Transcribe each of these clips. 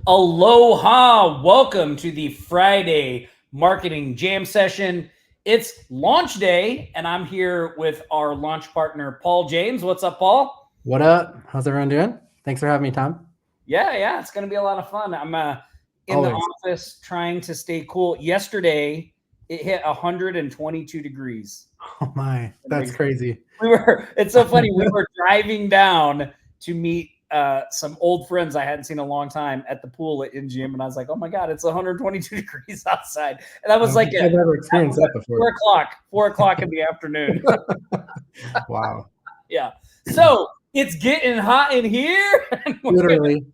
Aloha! Welcome to the Friday Marketing Jam Session. It's launch day, and I'm here with our launch partner, Paul James. What's up, Paul? What up? How's everyone doing? Thanks for having me, Tom. Yeah, it's going to be a lot of fun. I'm in Always. the office trying to stay cool. Yesterday, it hit 122 degrees. Oh my, that's crazy. It's so funny. We were driving down to meet some old friends I hadn't seen in a long time at the pool at MGM, and I was like, "Oh my god, it's 122 degrees outside!" And I was like, "I've never experienced that before." 4 o'clock in the afternoon. Wow. Yeah. So it's getting hot in here. Literally.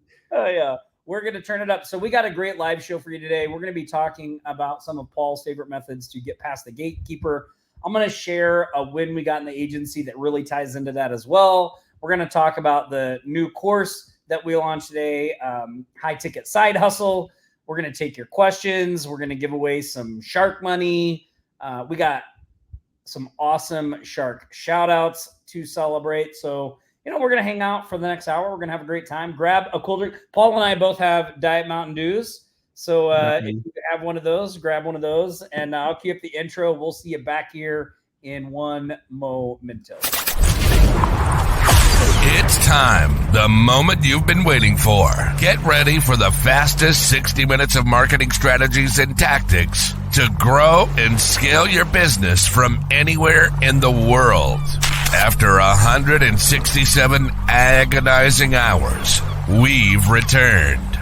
We're going to turn it up. So we got a great live show for you today. We're going to be talking about some of Paul's favorite methods to get past the gatekeeper. I'm going to share a win we got in the agency that really ties into that as well. We're going to talk about the new course that we launched today, high ticket side hustle. We're going to take your questions. We're going to give away some shark money. We got some awesome shark shout outs to celebrate. So, we're going to hang out for the next hour. We're going to have a great time. Grab a cool drink. Paul and I both have Diet Mountain Dews. So if you have one of those, grab one of those, and I'll keep the intro. We'll see you back here in one momento. It's time, the moment you've been waiting for. Get ready for the fastest 60 minutes of marketing strategies and tactics to grow and scale your business from anywhere in the world. After 167 agonizing hours, we've returned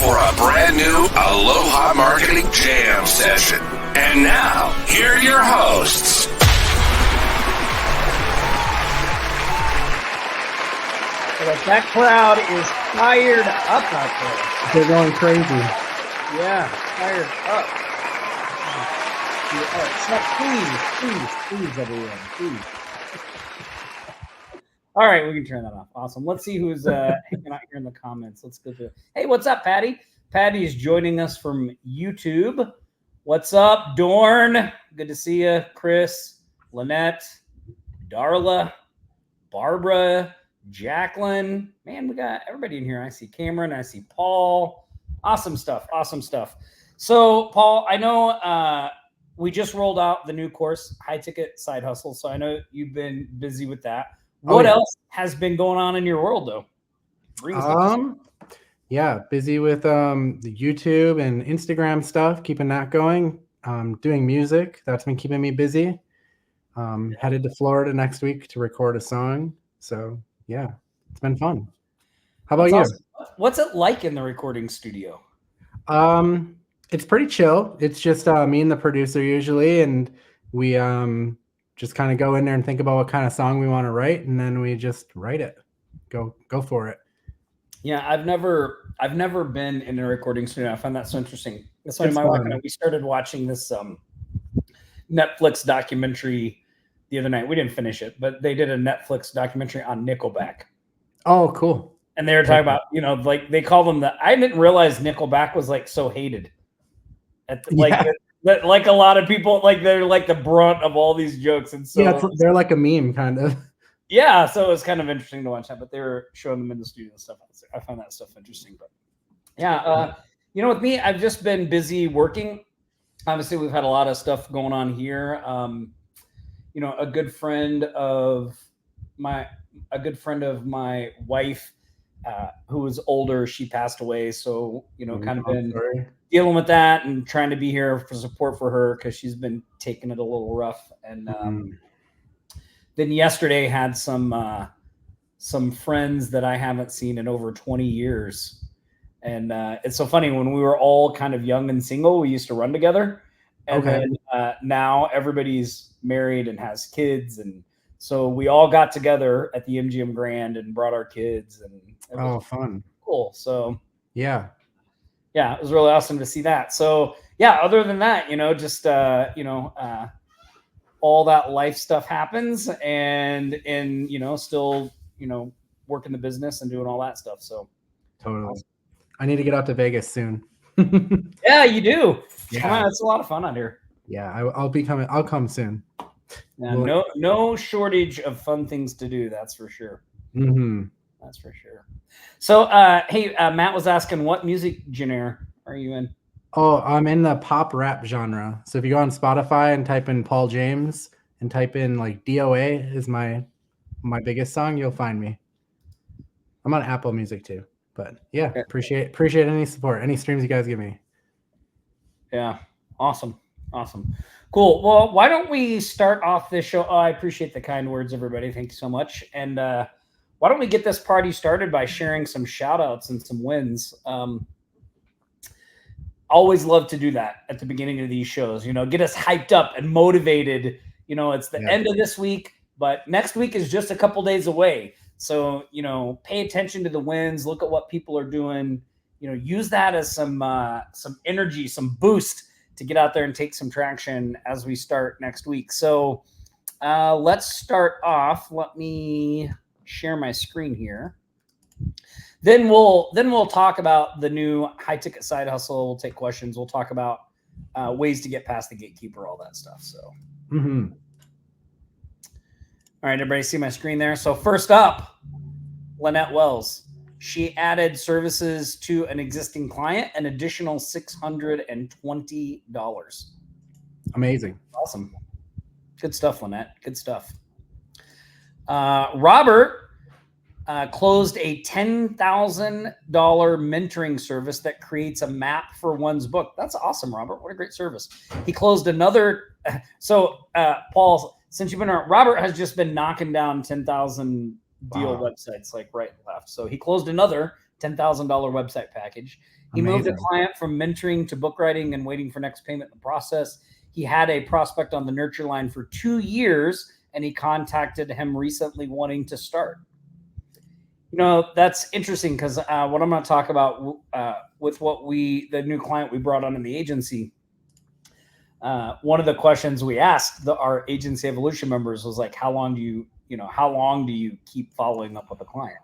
for a brand new Aloha Marketing Jam session. And now, here are your hosts. That crowd is fired up out there. They're going crazy. Yeah, fired up. Please, everyone, please. All right, we can turn that off. Awesome. Let's see who's hanging out here in the comments. Let's go through. Hey, what's up, Patty? Patty is joining us from YouTube. What's up, Dorn? Good to see you. Chris, Lynette, Darla, Barbara, Jacqueline. Man, we got everybody in here. I see Cameron. I see Paul. Awesome stuff. So, Paul, I know we just rolled out the new course, High Ticket Side Hustle. So I know you've been busy with that. What else has been going on in your world, though? Busy with the YouTube and Instagram stuff, keeping that going. Doing music. That's been keeping me busy. Headed to Florida next week to record a song. So, yeah, it's been fun. How about you? Awesome. What's it like in the recording studio? It's pretty chill. It's just me and the producer usually, and we just kind of go in there and think about what kind of song we want to write, and then we just write it. Go for it. Yeah, I've never been in a recording studio. I find that so interesting. That's why my wife and I, we started watching this Netflix documentary the other night. We didn't finish it, but they did a Netflix documentary on Nickelback. Oh, cool. And they were talking about, like they call them I didn't realize Nickelback was like so hated. Like a lot of people, like they're like the brunt of all these jokes. And so they're like a meme kind of. Yeah, so it was kind of interesting to watch that, but they were showing them in the studio and stuff. I find that stuff interesting. But yeah, with me, I've just been busy working. Obviously, we've had a lot of stuff going on here. A good friend of my wife, who was older, she passed away. So, kind of been dealing with that and trying to be here for support for her because she's been taking it a little rough. And then yesterday had some friends that I haven't seen in over 20 years. And it's so funny, when we were all kind of young and single, we used to run together. And then now everybody's married and has kids. And so we all got together at the MGM Grand and brought our kids. And it was fun. Cool. So yeah, it was really awesome to see that. So yeah, other than that, just all that life stuff happens, and still working the business and doing all that stuff. So totally. I need to get out to Vegas soon. Yeah, you do. Yeah. Come on, it's a lot of fun out here. Yeah, I'll be coming. I'll come soon. Yeah, no shortage of fun things to do. That's for sure. Mm-hmm. That's for sure. So, hey, Matt was asking, what music genre are you in? Oh, I'm in the pop rap genre. So if you go on Spotify and type in Paul James and type in like DOA is my biggest song, you'll find me. I'm on Apple Music too. But yeah, appreciate any support, any streams you guys give me. Yeah, awesome. Cool. Well, why don't we start off this show? Oh, I appreciate the kind words, everybody. Thank you so much. And why don't we get this party started by sharing some shout outs and some wins? Always love to do that at the beginning of these shows, get us hyped up and motivated. It's the end of this week, but next week is just a couple days away. So, pay attention to the wins, look at what people are doing, use that as some energy, some boost to get out there and take some traction as we start next week. So let's start off. Let me share my screen here. Then we'll talk about the new high ticket side hustle. We'll take questions. We'll talk about ways to get past the gatekeeper, all that stuff. So, All right, everybody see my screen there. So first up, Lynette Wells. She added services to an existing client, an additional $620. Amazing. Awesome. Good stuff, Lynette. Good stuff. Robert closed a $10,000 mentoring service that creates a map for one's book. That's awesome, Robert. What a great service. He closed another. So, Paul, since you've been around, Robert has just been knocking down 10,000 deal websites like right and left. So he closed another $10,000 website package. He moved a client from mentoring to book writing and waiting for next payment in the process. He had a prospect on the nurture line for 2 years, and he contacted him recently wanting to start. That's interesting because what I'm going to talk about with the new client we brought on in the agency, one of the questions we asked our agency evolution members was like, how long do you keep following up with a client?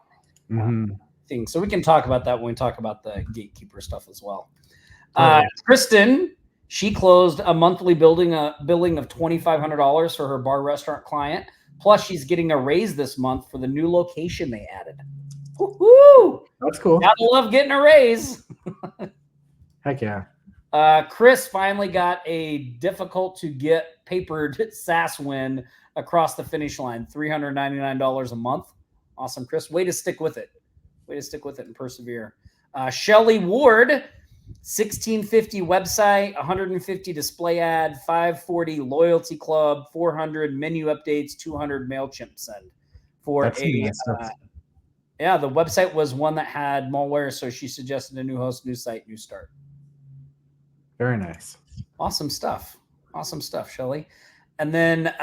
So we can talk about that when we talk about the gatekeeper stuff as well. Kristen, she closed a monthly billing of $2,500 for her bar restaurant client. Plus, she's getting a raise this month for the new location they added. Woo-hoo! That's cool. Gotta love getting a raise. Heck yeah. Chris finally got a difficult to get papered SaaS win across the finish line, $399 a month. Awesome, Chris. Way to stick with it. And persevere. Shelly Ward, 1650 website, 150 display ad, 540 loyalty club, 400 menu updates, 200 MailChimp send. The website was one that had malware, so she suggested a new host, new site, new start. Very nice. Awesome stuff, Shelly. And then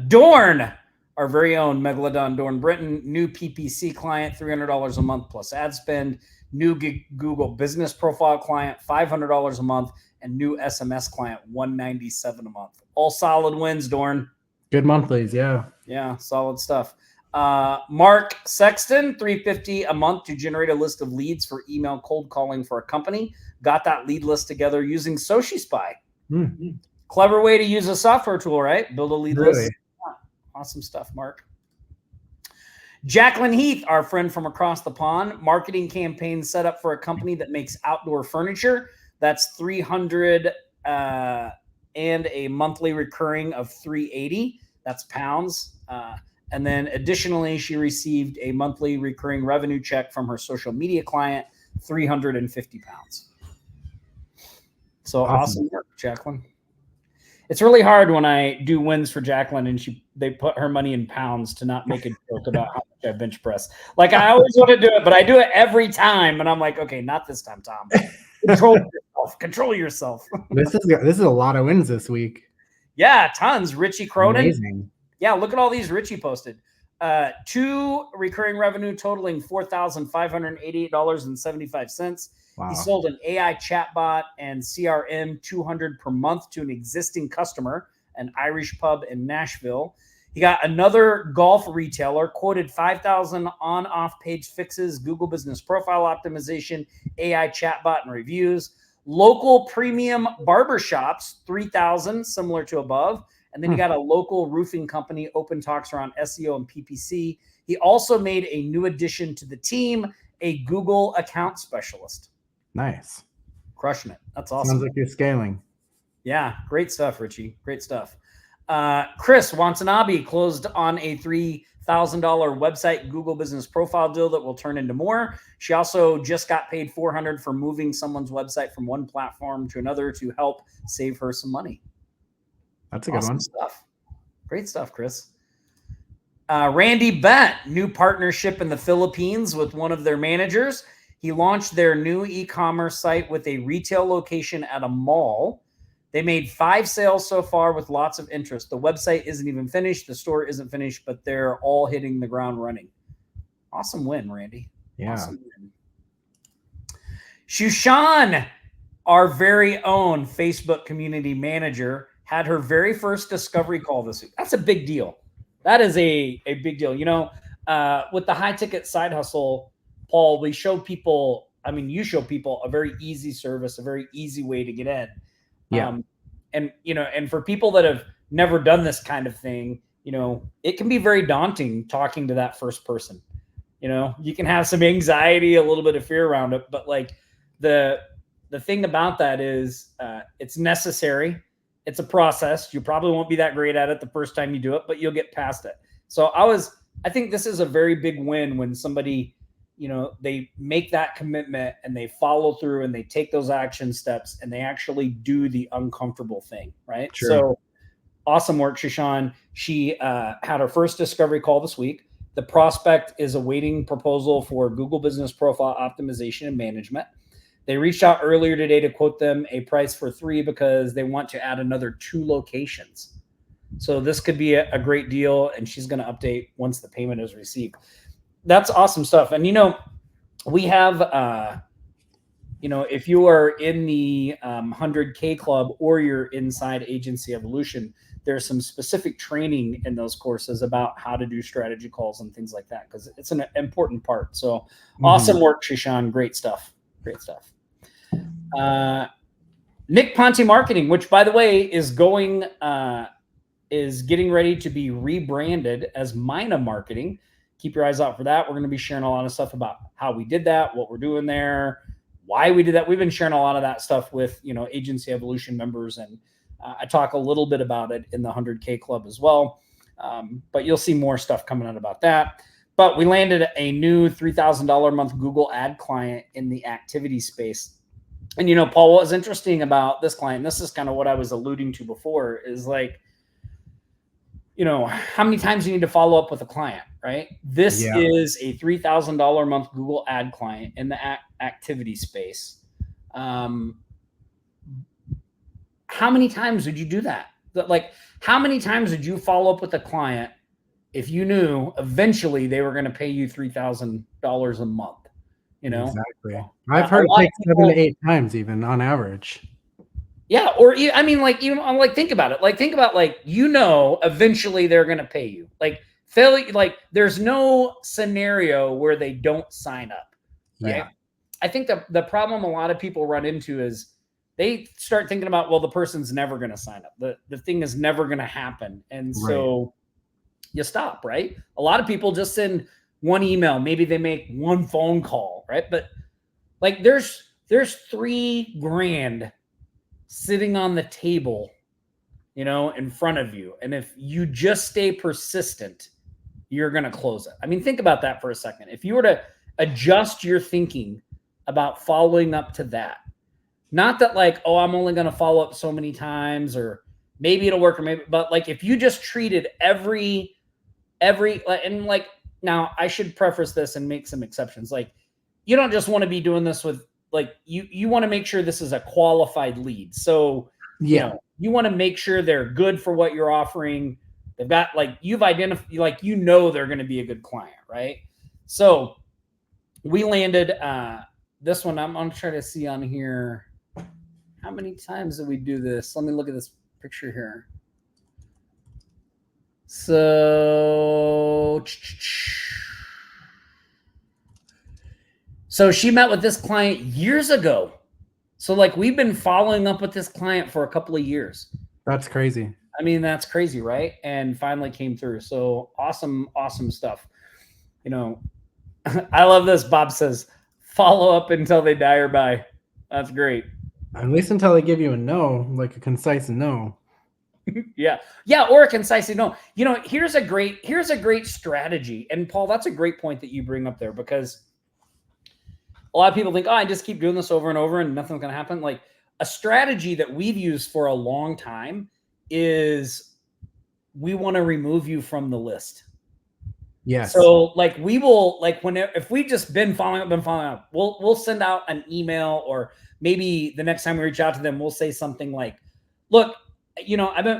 Dorn, our very own Megalodon Dorn Britton, new PPC client, $300 a month plus ad spend, new Google business profile client, $500 a month, and new SMS client, $197 a month. All solid wins, Dorn. Good monthlies, yeah. Yeah, solid stuff. Mark Sexton, $350 a month to generate a list of leads for email cold calling for a company. Got that lead list together using SociSpy. Clever way to use a software tool, right? Build a lead list. Yeah, awesome stuff, Mark. Jacqueline Heath, our friend from across the pond, marketing campaign set up for a company that makes outdoor furniture. That's $300 and a monthly recurring of $380. That's pounds. And then additionally, she received a monthly recurring revenue check from her social media client, 350 pounds. So awesome work, Jacqueline. It's really hard when I do wins for Jacqueline and they put her money in pounds to not make a joke about how much I bench press. Like I always want to do it, but I do it every time. And I'm like, okay, not this time, Tom. Control yourself. This is a lot of wins this week. Yeah, tons. Richie Cronin. Amazing. Yeah, look at all these Richie posted. 2 recurring revenue totaling $4,588.75. Wow. He sold an AI chatbot and CRM 200 per month to an existing customer, an Irish pub in Nashville. He got another golf retailer, quoted 5,000 on-off page fixes, Google business profile optimization, AI chatbot and reviews. Local premium barbershops, 3,000, similar to above. And then you got a local roofing company, open talks around SEO and PPC. He also made a new addition to the team, a Google account specialist. Nice. Crushing it. That's awesome. Sounds like you're scaling. Yeah, great stuff, Richie. Great stuff. Chris Watanabe closed on a $3,000 website Google business profile deal that will turn into more. She also just got paid $400 for moving someone's website from one platform to another to help save her some money. That's a good one. Stuff. Great stuff, Chris. Randy Bent, new partnership in the Philippines with one of their managers. He launched their new e-commerce site with a retail location at a mall. They made 5 sales so far with lots of interest. The website isn't even finished. The store isn't finished, but they're all hitting the ground running. Awesome win, Randy. Yeah. Awesome win. Shushan, our very own Facebook community manager, had her very first discovery call this week. That's a big deal. That is a big deal. You know, with the high ticket side hustle, Paul, we show people, you show people a very easy service, a very easy way to get in. Yeah. And for people that have never done this kind of thing, it can be very daunting talking to that first person. You can have some anxiety, a little bit of fear around it, but like the thing about that is it's necessary. It's a process. You probably won't be that great at it the first time you do it, but you'll get past it. So I think this is a very big win when somebody, they make that commitment and they follow through and they take those action steps and they actually do the uncomfortable thing, right? Sure. So awesome work, Shushan. She had her first discovery call this week. The prospect is awaiting proposal for Google Business Profile Optimization and Management. They reached out earlier today to quote them a price for 3 because they want to add another 2 locations. So this could be a great deal, and she's going to update once the payment is received. That's awesome stuff. And, we have, if you are in the 100K club or you're inside Agency Evolution, there's some specific training in those courses about how to do strategy calls and things like that, because it's an important part. So awesome work, Shushan. Great stuff. Great stuff. Nick Ponte Marketing, which by the way is getting ready to be rebranded as Mina Marketing. Keep your eyes out for that. We're going to be sharing a lot of stuff about how we did that, what we're doing there, why we did that. We've been sharing a lot of that stuff with, Agency Evolution members. And I talk a little bit about it in the 100K club as well. But you'll see more stuff coming out about that. But we landed a new $3,000 a month Google ad client in the activity space. And, Paul, what was interesting about this client, this is kind of what I was alluding to before, is like, how many times you need to follow up with a client, right? This is a $3,000 a month Google ad client in the activity space. How many times would you do that? Like, how many times would you follow up with a client if you knew eventually they were going to pay you $3,000 a month? Exactly. I've heard it take 7 to 8 times even on average. Yeah. Or think about it. Think about eventually they're going to pay you. There's no scenario where they don't sign up. Right? Yeah. I think the problem a lot of people run into is they start thinking about, well, the person's never going to sign up. The thing is never going to happen. And so you stop, right? A lot of people just send one email. Maybe they make one phone call, right? But there's $3,000 sitting on the table, in front of you. And if you just stay persistent, you're going to close it. Think about that for a second. If you were to adjust your thinking about following up to that, not that I'm only going to follow up so many times, or maybe it'll work, or maybe, but if you just treated every, now I should preface this and make some exceptions. You don't just want to be doing this with, you want to make sure this is a qualified lead. So, you want to make sure they're good for what you're offering. They've got, you've identified, they're going to be a good client, right? So we landed this one. I'm going to try to see on here. How many times did we do this? Let me look at this picture here. So she met with this client years ago. So we've been following up with this client for a couple of years. That's crazy. That's crazy, right? And finally came through. So awesome stuff. I love this. Bob says, follow up until they die or buy. That's great. At least until they give you a no, like a concise no. Yeah. Or a concise no. Here's a great strategy. And Paul, that's a great point that you bring up there, because a lot of people think, oh, I just keep doing this over and over and nothing's going to happen. Like, a strategy that we've used for a long time is we want to remove you from the list. Yes. So like we will, like, if we've just been following up, we'll send out an email, or maybe the next time we reach out to them, we'll say something like, look,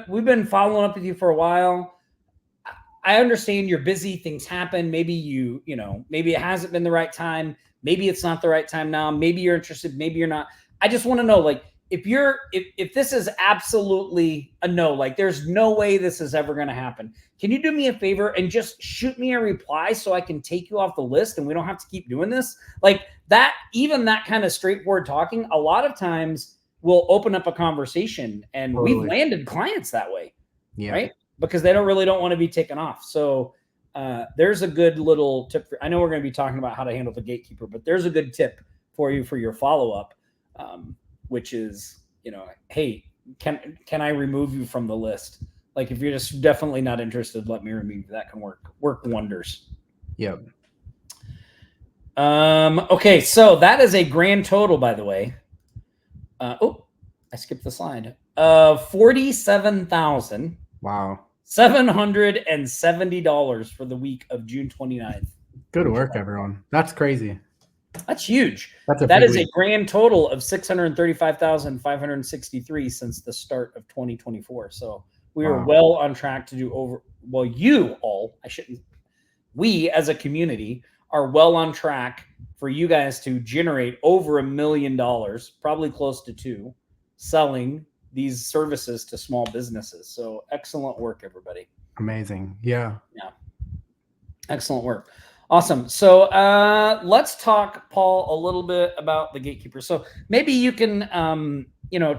we've been following up with you for a while. I understand you're busy. Things happen. Maybe maybe it hasn't been the right time. Maybe it's not the right time now. Maybe you're interested. Maybe you're not. I just want to know, like, if this is absolutely a no, like there's no way this is ever going to happen, can you do me a favor and just shoot me a reply so I can take you off the list and we don't have to keep doing this? Like that, even that kind of straightforward talking, a lot of times will open up a conversation, and Totally. we've landed clients that way, Yeah. right? Because they don't want to be taken off. So there's a good little tip. I know we're going to be talking about how to handle the gatekeeper, but there's a good tip for you for your follow-up, which is, hey, can I remove you from the list? Like, if you're just definitely not interested, let me remove you. That can work wonders. Yep. Okay, so that is a grand total, by the way. I skipped the slide. $47,000. Wow. $770 for the week of June 29th. Good work, everyone. That's crazy. That's huge. That is a grand total of $635,563 since the start of 2024. So we are well on track to do we as a community are well on track for you guys to generate over $1 million, probably close to $2 million, selling these services to small businesses. So excellent work, everybody. Amazing. Yeah. Excellent work. Awesome. So let's talk, Paul, a little bit about the gatekeeper. So maybe you can,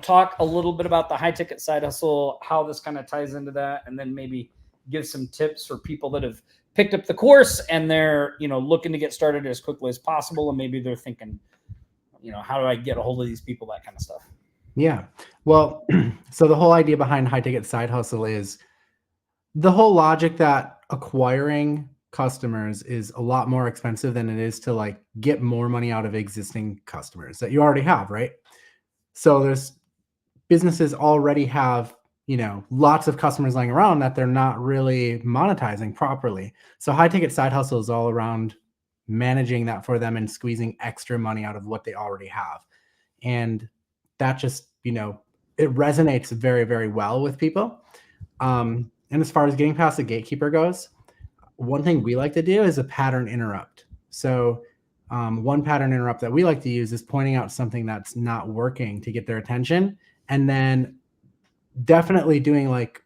talk a little bit about the high ticket side hustle, how this kind of ties into that, and then maybe give some tips for people that have picked up the course and they're, looking to get started as quickly as possible. And maybe they're thinking, how do I get a hold of these people, that kind of stuff. Yeah. Well, so the whole idea behind high ticket side hustle is the whole logic that acquiring customers is a lot more expensive than it is to like get more money out of existing customers that you already have, right? So there's businesses already have, lots of customers lying around that they're not really monetizing properly. So high ticket side hustle is all around managing that for them and squeezing extra money out of what they already have. And that just, it resonates very, very well with people. And as far as getting past the gatekeeper goes, one thing we like to do is a pattern interrupt. So one pattern interrupt that we like to use is pointing out something that's not working to get their attention, and then definitely doing like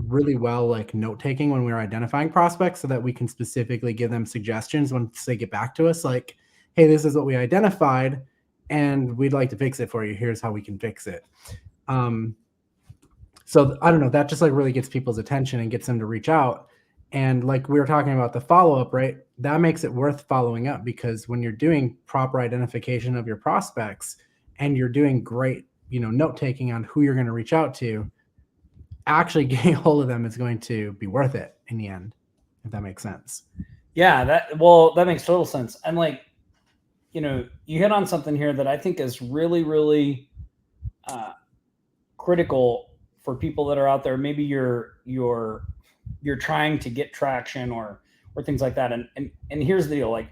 really well, like note taking when we're identifying prospects so that we can specifically give them suggestions once they get back to us, like, hey, this is what we identified and we'd like to fix it for you. Here's how we can fix it. So I don't know, that just like really gets people's attention and gets them to reach out. And like we were talking about the follow-up, right? That makes it worth following up, because when you're doing proper identification of your prospects and you're doing great, note taking on who you're going to reach out to, actually getting a hold of them is going to be worth it in the end, if that makes sense. Yeah, that makes total sense. And like, you hit on something here that I think is really, really critical for people that are out there. Maybe you're trying to get traction or things like that. And here's the deal. Like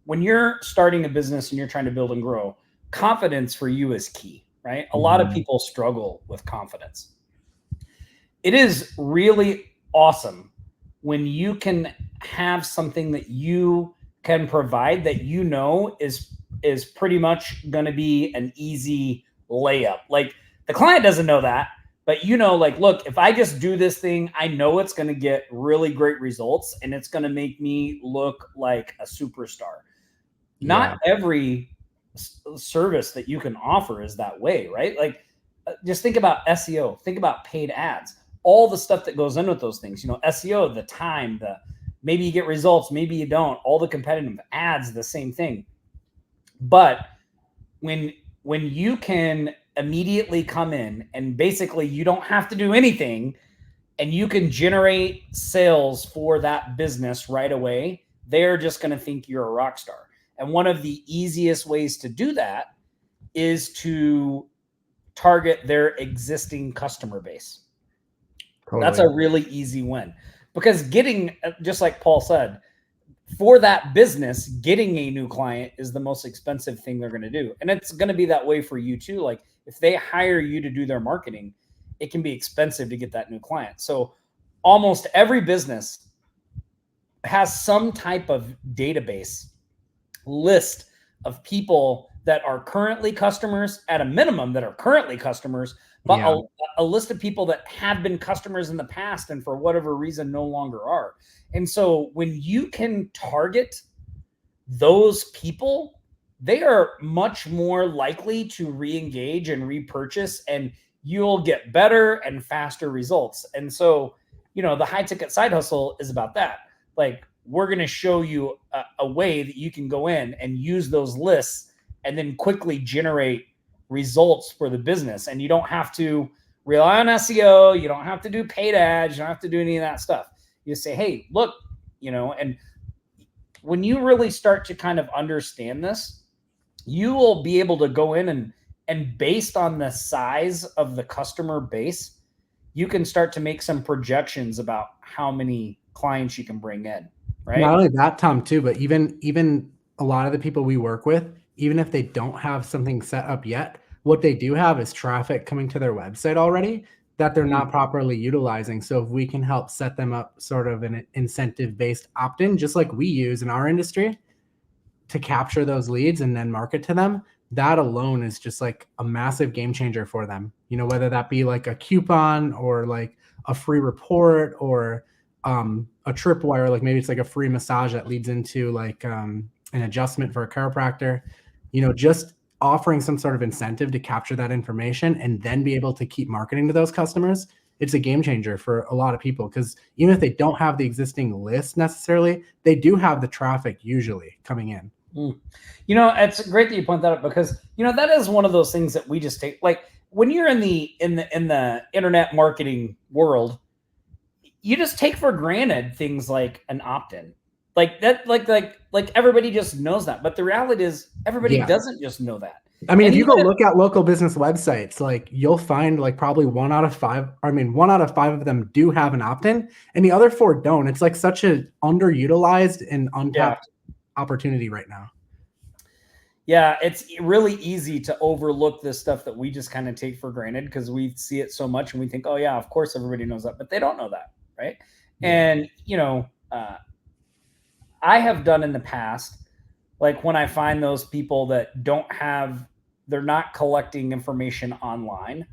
when you're starting a business and you're trying to build and grow, confidence for you is key, right? A lot of people struggle with confidence. It is really awesome when you can have something that you can provide that is pretty much going to be an easy layup. Like the client doesn't know that, but like, look, if I just do this thing, I know it's going to get really great results and it's going to make me look like a superstar. Yeah. Not every service that you can offer is that way, right? Like just think about SEO, think about paid ads, all the stuff that goes in with those things, SEO, the time, Maybe you get results, maybe you don't. All the competitive ads, the same thing. But when you can immediately come in and basically you don't have to do anything and you can generate sales for that business right away, they're just going to think you're a rock star. And one of the easiest ways to do that is to target their existing customer base. Totally. That's a really easy win, because getting, just like Paul said, for that business, getting a new client is the most expensive thing they're going to do. And it's going to be that way for you too. Like if they hire you to do their marketing, it can be expensive to get that new client. So almost every business has some type of database list of people that are currently customers, at a minimum that are currently customers, but a list of people that have been customers in the past and for whatever reason no longer are. And so when you can target those people, they are much more likely to re-engage and repurchase, and you'll get better and faster results. And so, the high ticket side hustle is about that. Like, we're going to show you a way that you can go in and use those lists and then quickly generate results for the business. And you don't have to rely on SEO. You don't have to do paid ads. You don't have to do any of that stuff. You say, hey, look, and when you really start to kind of understand this, you will be able to go in and based on the size of the customer base, you can start to make some projections about how many clients you can bring in, right? Not only that, Tom, too, but even a lot of the people we work with, even if they don't have something set up yet, what they do have is traffic coming to their website already that they're not properly utilizing. So if we can help set them up sort of an incentive-based opt-in, just like we use in our industry, to capture those leads and then market to them, that alone is just like a massive game changer for them. Whether that be like a coupon or like a free report or a tripwire, like maybe it's like a free massage that leads into like an adjustment for a chiropractor, just offering some sort of incentive to capture that information and then be able to keep marketing to those customers. It's a game changer for a lot of people, because even if they don't have the existing list necessarily, they do have the traffic usually coming in. It's great that you point that out, because, that is one of those things that we just take, like when you're in the internet marketing world, you just take for granted things like an opt-in. Like that, like everybody just knows that. But the reality is everybody doesn't just know that. I mean, if you go look at local business websites, like you'll find like probably 1 out of 5 of them do have an opt-in and the other 4 don't. It's like such an underutilized and untapped opportunity right now. Yeah, it's really easy to overlook this stuff that we just kind of take for granted because we see it so much and we think, oh yeah, of course everybody knows that, but they don't know that, right? Yeah. And I have done in the past, like when I find those people that they're not collecting information online,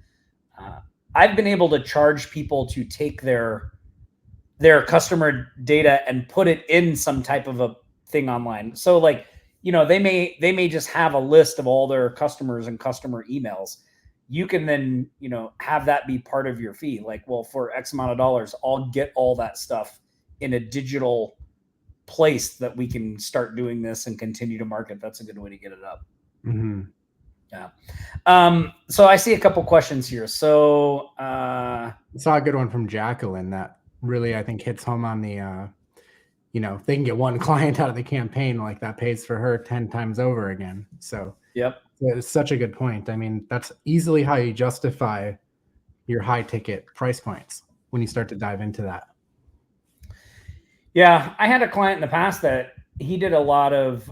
I've been able to charge people to take their customer data and put it in some type of a thing online. So like, they may just have a list of all their customers and customer emails. You can then, have that be part of your fee. Like, well, for X amount of dollars, I'll get all that stuff in a digital place that we can start doing this and continue to market. That's a good way to get it up. Mm-hmm. Yeah. So I see a couple questions here. So I saw a good one from Jacqueline that really, I think, hits home on the, they can get one client out of the campaign, like that pays for her 10 times over again. So yep. It's such a good point. I mean, that's easily how you justify your high ticket price points when you start to dive into that. Yeah, I had a client in the past that he did a lot of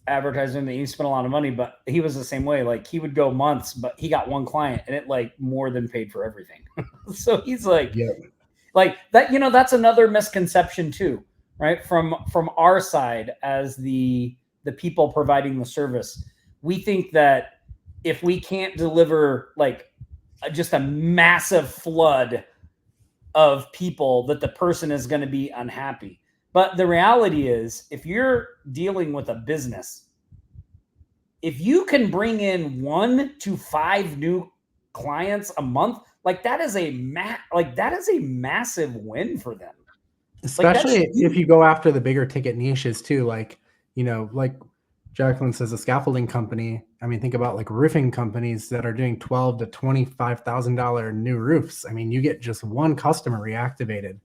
advertising, that he spent a lot of money, but he was the same way. Like he would go months, but he got one client and it like more than paid for everything. So he's like, like that, that's another misconception too, right? From our side as the people providing the service, we think that if we can't deliver like just a massive flood of people, that the person is going to be unhappy. But the reality is, if you're dealing with a business, if you can bring in 1 to 5 new clients a month, like that is a massive win for them. Especially Like if you go after the bigger ticket niches too, like, like Jacqueline says, a scaffolding company. I mean, think about like roofing companies that are doing $12,000 to $25,000 new roofs. I mean, you get just one customer reactivated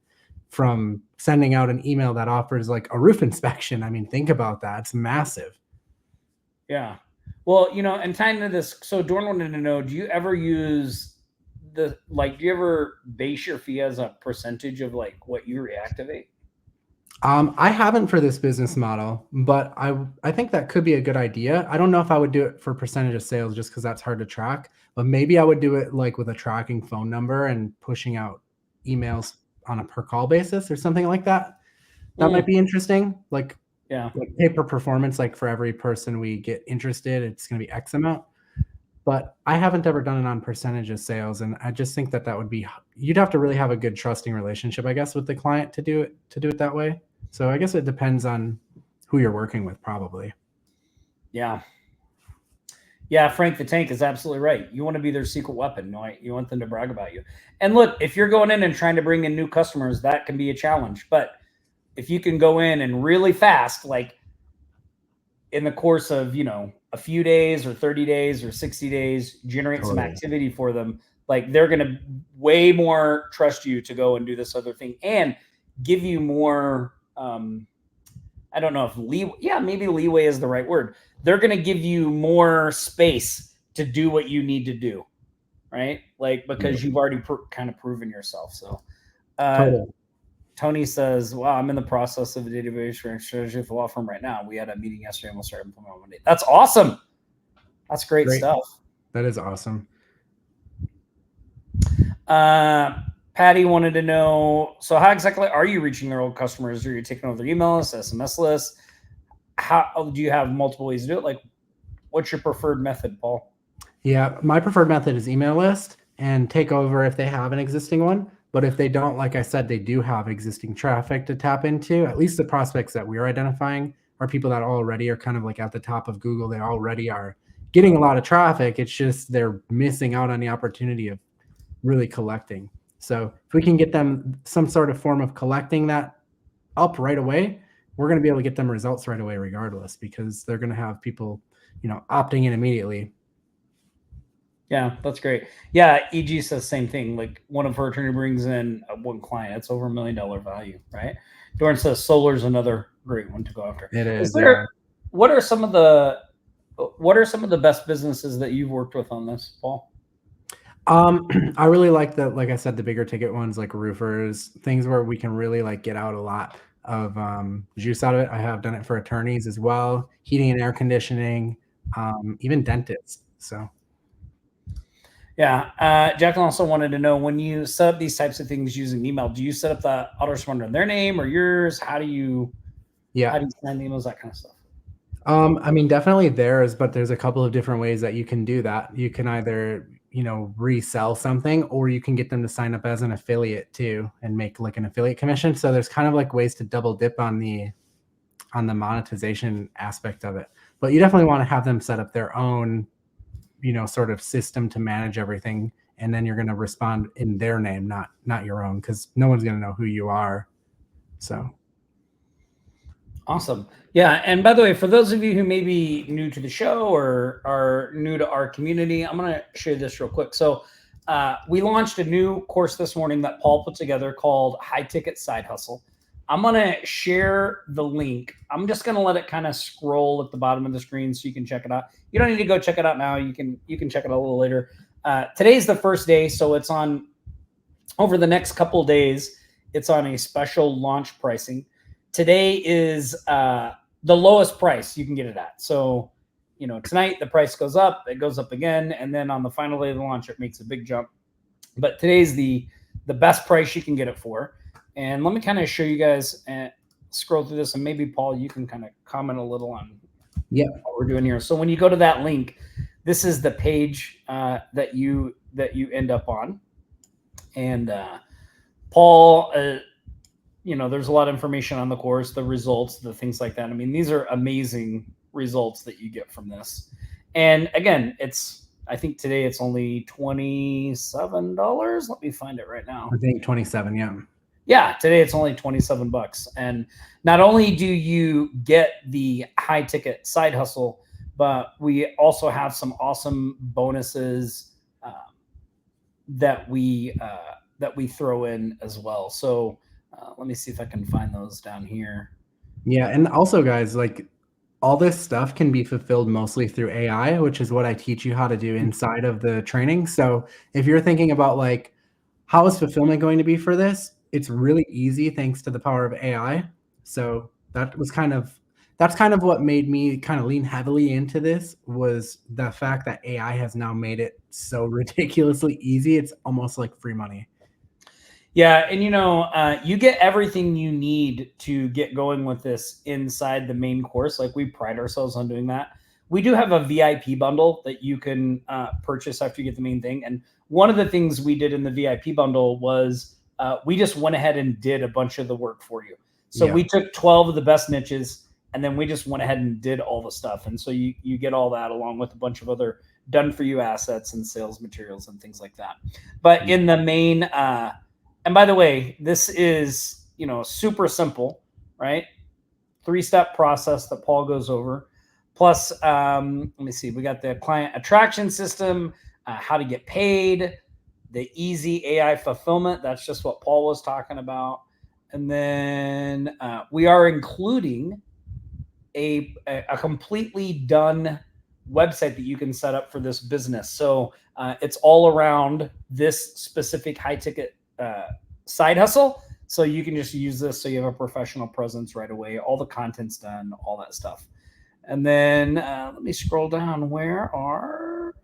from sending out an email that offers like a roof inspection. I mean, think about that. It's massive. Yeah. Well, and tying to this, so Dorn wanted to know, do you ever use do you ever base your fee as a percentage of like what you reactivate? I haven't for this business model, but I think that could be a good idea. I don't know if I would do it for percentage of sales just because that's hard to track, but maybe I would do it like with a tracking phone number and pushing out emails on a per call basis or something like that. That might be interesting. Like pay per performance, like for every person we get interested, it's going to be X amount. But I haven't ever done it on percentage of sales, and I just think that would be, you'd have to really have a good trusting relationship, I guess, with the client to do it that way. So I guess it depends on who you're working with, probably. Yeah. Yeah, Frank the Tank is absolutely right. You want to be their secret weapon. Right? You want them to brag about you. And look, if you're going in and trying to bring in new customers, that can be a challenge. But if you can go in and really fast, like in the course of, a few days or 30 days or 60 days, generate some activity for them, like they're going to way more trust you to go and do this other thing and give you more, I don't know if maybe leeway is the right word. They're going to give you more space to do what you need to do, right? Like, because you've already kind of proven yourself. So, Tony says, wow, I'm in the process of a database strategy with the law firm right now. We had a meeting yesterday and we'll start implementing on Monday. That's awesome. That's great stuff. That is awesome. Patty wanted to know, so how exactly are you reaching your old customers? Are you taking over their email list, SMS list? How do you have multiple ways to do it? Like, what's your preferred method, Paul? Yeah, my preferred method is email list and take over if they have an existing one. But if they don't, like I said, they do have existing traffic to tap into. At least the prospects that we're identifying are people that already are kind of like at the top of Google. They already are getting a lot of traffic. It's just they're missing out on the opportunity of really collecting. So if we can get them some sort of form of collecting that up right away, we're going to be able to get them results right away regardless, because they're going to have people, opting in immediately. Yeah, that's great. Yeah, EG says same thing. Like one of her attorney brings in one client. It's over $1 million value, right? Dorn says solar's another great one to go after. It is. What are some of the best businesses that you've worked with on this, Paul? I really like like I said, the bigger ticket ones, like roofers, things where we can really like get out a lot of juice out of it. I have done it for attorneys as well, heating and air conditioning, even dentists. So. Yeah. Jacqueline also wanted to know, when you set up these types of things using email, do you set up the autoresponder in their name or yours? How do you send emails, that kind of stuff? I mean, definitely theirs, but there's a couple of different ways that you can do that. You can either, resell something, or you can get them to sign up as an affiliate too and make like an affiliate commission. So there's kind of like ways to double dip on the monetization aspect of it. But you definitely want to have them set up their own, sort of system to manage everything. And then you're going to respond in their name, not your own, because no one's going to know who you are. So. Awesome. Yeah. And by the way, for those of you who may be new to the show or are new to our community, I'm going to show you this real quick. So we launched a new course this morning that Paul put together called High Ticket Side Hustle. I'm going to share the link. I'm just going to let it kind of scroll at the bottom of the screen so you can check it out. You don't need to go check it out now. You can check it out a little later. Today's the first day, so it's on over the next couple of days. It's on a special launch pricing. Today is the lowest price you can get it at. So, tonight the price goes up, it goes up again, and then on the final day of the launch, it makes a big jump. But today's the best price you can get it for. And let me kind of show you guys and scroll through this, and maybe Paul, you can kind of comment a little on what we're doing here. So when you go to that link, this is the page that you end up on, and Paul. There's a lot of information on the course, the results, the things like that. I mean, these are amazing results that you get from this. And again, I think today it's only $27. Let me find it right now. I think 27. Yeah. Yeah, today it's only $27. And not only do you get the high ticket side hustle, but we also have some awesome bonuses that we throw in as well. So let me see if I can find those down here. Yeah, and also, guys, like all this stuff can be fulfilled mostly through AI, which is what I teach you how to do inside of the training. So if you're thinking about like, how is fulfillment going to be for this? It's really easy thanks to the power of AI. So that's kind of what made me kind of lean heavily into this, was the fact that AI has now made it so ridiculously easy. It's almost like free money. Yeah, and you get everything you need to get going with this inside the main course. Like, we pride ourselves on doing that. We do have a VIP bundle that you can purchase after you get the main thing. And one of the things we did in the VIP bundle was we just went ahead and did a bunch of the work for you. So Yeah. we took 12 of the best niches, and then we just went ahead and did all the stuff. And so you get all that along with a bunch of other done for you assets and sales materials and things like that. But in the main and by the way, this is, super simple, right? 3-step process that Paul goes over. Plus, let me see, we got the client attraction system, how to get paid, the easy AI fulfillment. That's just what Paul was talking about. And then we are including a completely done website that you can set up for this business. So it's all around this specific high ticket side hustle. So you can just use this so you have a professional presence right away. All the content's done, all that stuff. And then let me scroll down.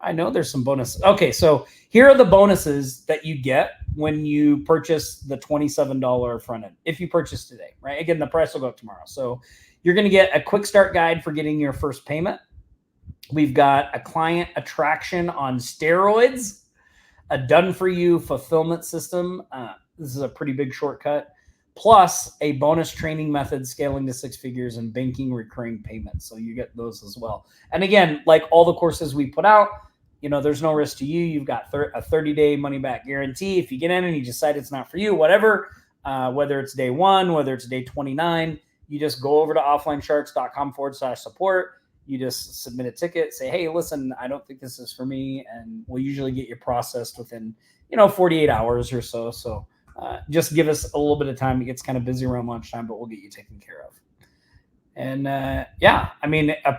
I know there's some bonuses. Okay, so here are the bonuses that you get when you purchase the $27 front end. If you purchase today, right? Again, the price will go up tomorrow. So you're going to get a quick start guide for getting your first payment. We've got a client attraction on steroids, a done-for-you fulfillment system. This is a pretty big shortcut, plus a bonus training method scaling to 6 figures and banking recurring payments. So you get those as well. And again, like all the courses we put out, there's no risk to you. You've got a 30-day money-back guarantee. If you get in and you decide it's not for you, whatever, whether it's day 1, whether it's day 29, you just go over to offlinesharks.com/support. You just submit a ticket, say, hey, listen, I don't think this is for me. And we'll usually get you processed within, 48 hours or so. So just give us a little bit of time. It gets kind of busy around lunchtime, but we'll get you taken care of. And a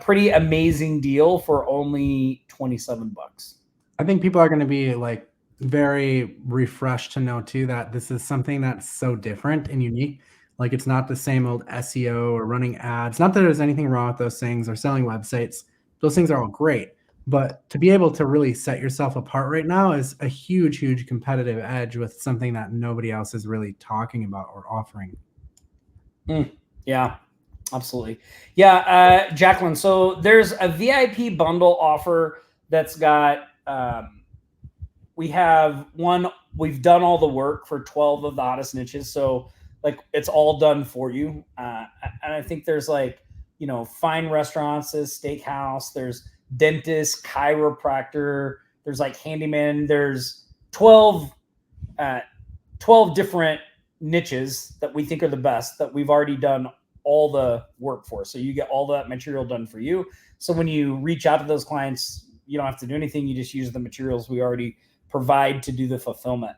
pretty amazing deal for only $27. I think people are going to be like very refreshed to know too that this is something that's so different and unique. Like, it's not the same old SEO or running ads. Not that there's anything wrong with those things, or selling websites. Those things are all great. But to be able to really set yourself apart right now is a huge, huge competitive edge with something that nobody else is really talking about or offering. Yeah, absolutely. Yeah, Jacqueline, so there's a VIP bundle offer that's got, we've done all the work for 12 of the hottest niches. So like, it's all done for you. And I think there's fine restaurants, steakhouse, there's dentist, chiropractor, there's like handyman, there's 12 different niches that we think are the best that we've already done all the work for. So you get all that material done for you. So when you reach out to those clients, you don't have to do anything. You just use the materials we already provide to do the fulfillment.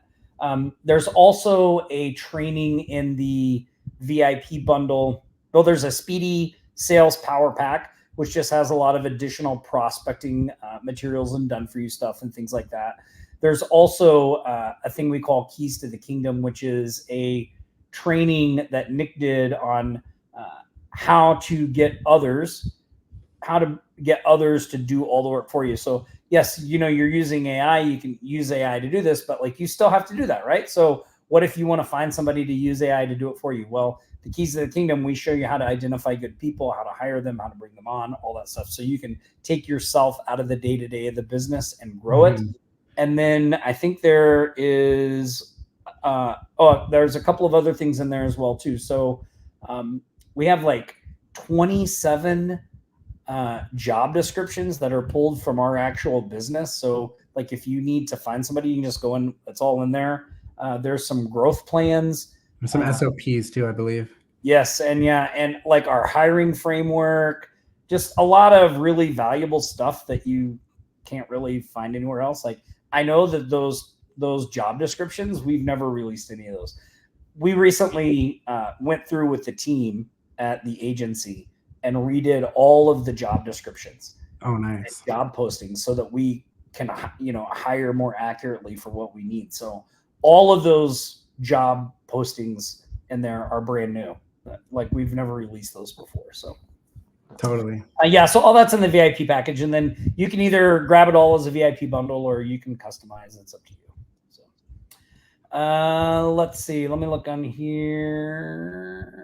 There's also a training in the VIP bundle. Well, there's a speedy sales power pack, which just has a lot of additional prospecting materials and done for you stuff and things like that. There's also a thing we call Keys to the Kingdom, which is a training that Nick did on how to get others to do all the work for you. So yes, you're using AI, you can use AI to do this, but you still have to do that, right? So what if you want to find somebody to use AI to do it for you? Well, the Keys to the Kingdom, we show you how to identify good people, how to hire them, how to bring them on, all that stuff. So you can take yourself out of the day-to-day of the business and grow it. And then I think there is, there's a couple of other things in there as well too. So we have 27 job descriptions that are pulled from our actual business. So if you need to find somebody, you can just go in, it's all in there. There's some growth plans. There's some SOPs too, I believe. Yes. And like our hiring framework, just a lot of really valuable stuff that you can't really find anywhere else. Like I know that those job descriptions, we've never released any of those. We recently went through with the team at the agency and redid all of the job descriptions. Oh, nice. Job postings so that we can, hire more accurately for what we need. So all of those job postings in there are brand new. Like we've never released those before. So totally. So all that's in the VIP package, and then you can either grab it all as a VIP bundle or you can customize. It's up to you. So let's see. Let me look on here.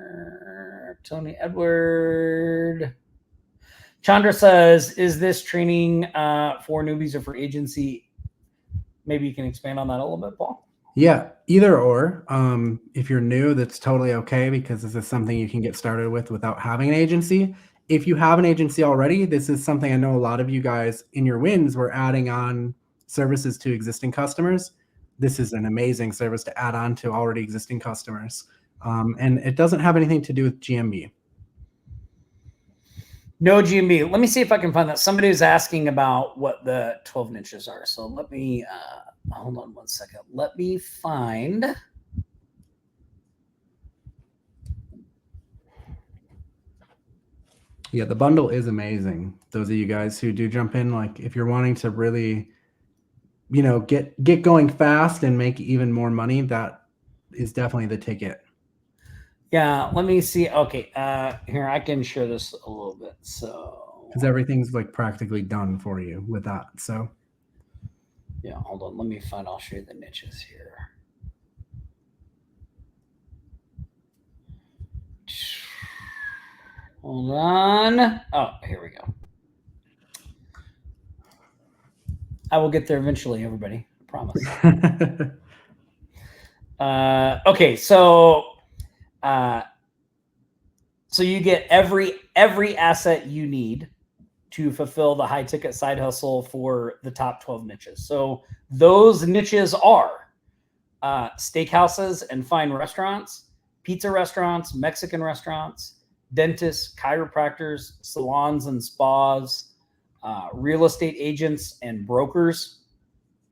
Tony Edward. Chandra says, is this training for newbies or for agency? Maybe you can expand on that a little bit, Paul. Yeah, either or. If you're new, that's totally okay because this is something you can get started with without having an agency. If you have an agency already, this is something I know a lot of you guys in your wins were adding on services to existing customers. This is an amazing service to add on to already existing customers. And it doesn't have anything to do with GMB. No GMB. Let me see if I can find that. Somebody was asking about what the 12 niches are. So let me, hold on one second. Let me find. Yeah, the bundle is amazing. Those of you guys who do jump in, like if you're wanting to really, get going fast and make even more money, that is definitely the ticket. Yeah, let me see. Okay, here, I can share this a little bit. So, because everything's like practically done for you with that. So, yeah, hold on. Let me find. I'll show you the niches here. Hold on. Oh, here we go. I will get there eventually, everybody. I promise. Okay, so you get every asset you need to fulfill the high ticket side hustle for the top 12 niches. So those niches are steakhouses and fine restaurants, pizza restaurants, Mexican restaurants, dentists, chiropractors, salons and spas, real estate agents and brokers,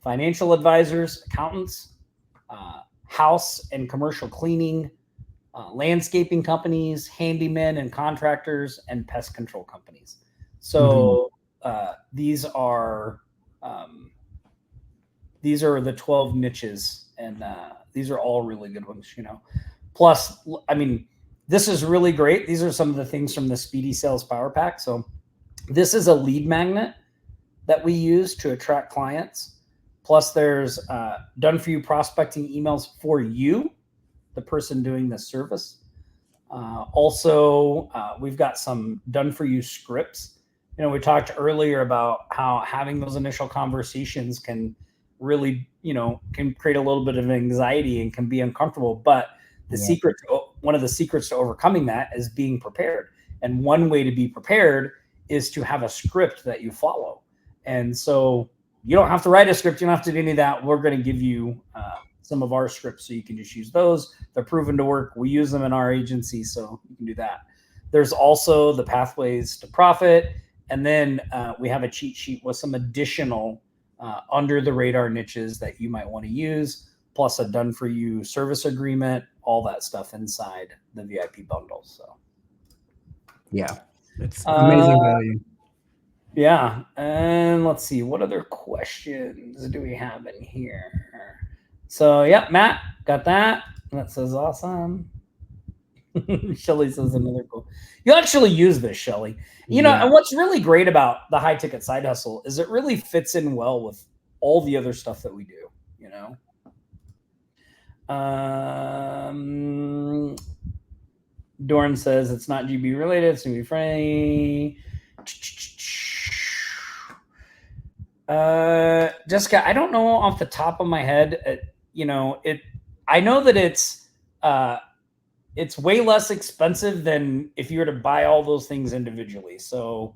financial advisors, accountants, house and commercial cleaning, landscaping companies, handymen and contractors, and pest control companies. So these are the 12 niches, and these are all really good ones. Plus, I mean, this is really great. These are some of the things from the Speedy Sales Power Pack. So this is a lead magnet that we use to attract clients. Plus, there's done for you prospecting emails for you, the person doing the service. Also, we've got some done for you scripts. We talked earlier about how having those initial conversations can really, can create a little bit of anxiety and can be uncomfortable. But one of the secrets to overcoming that is being prepared. And one way to be prepared is to have a script that you follow. And so you don't have to write a script. You don't have to do any of that. We're going to give you some of our scripts so you can just use those. They're proven to work. We use them in our agency, so you can do that. There's also the pathways to profit. And then we have a cheat sheet with some additional under the radar niches that you might want to use, plus a done for you service agreement, all that stuff inside the VIP bundle. So yeah, it's amazing value. Yeah. And let's see, what other questions do we have in here? So, yeah, Matt, got that. That says awesome. Shelly says another cool. You actually use this, Shelly. And what's really great about the high ticket side hustle is it really fits in well with all the other stuff that we do, Dorn says it's not GB related, it's gonna be friendly. Jessica, I don't know off the top of my head. I know that it's way less expensive than if you were to buy all those things individually. So,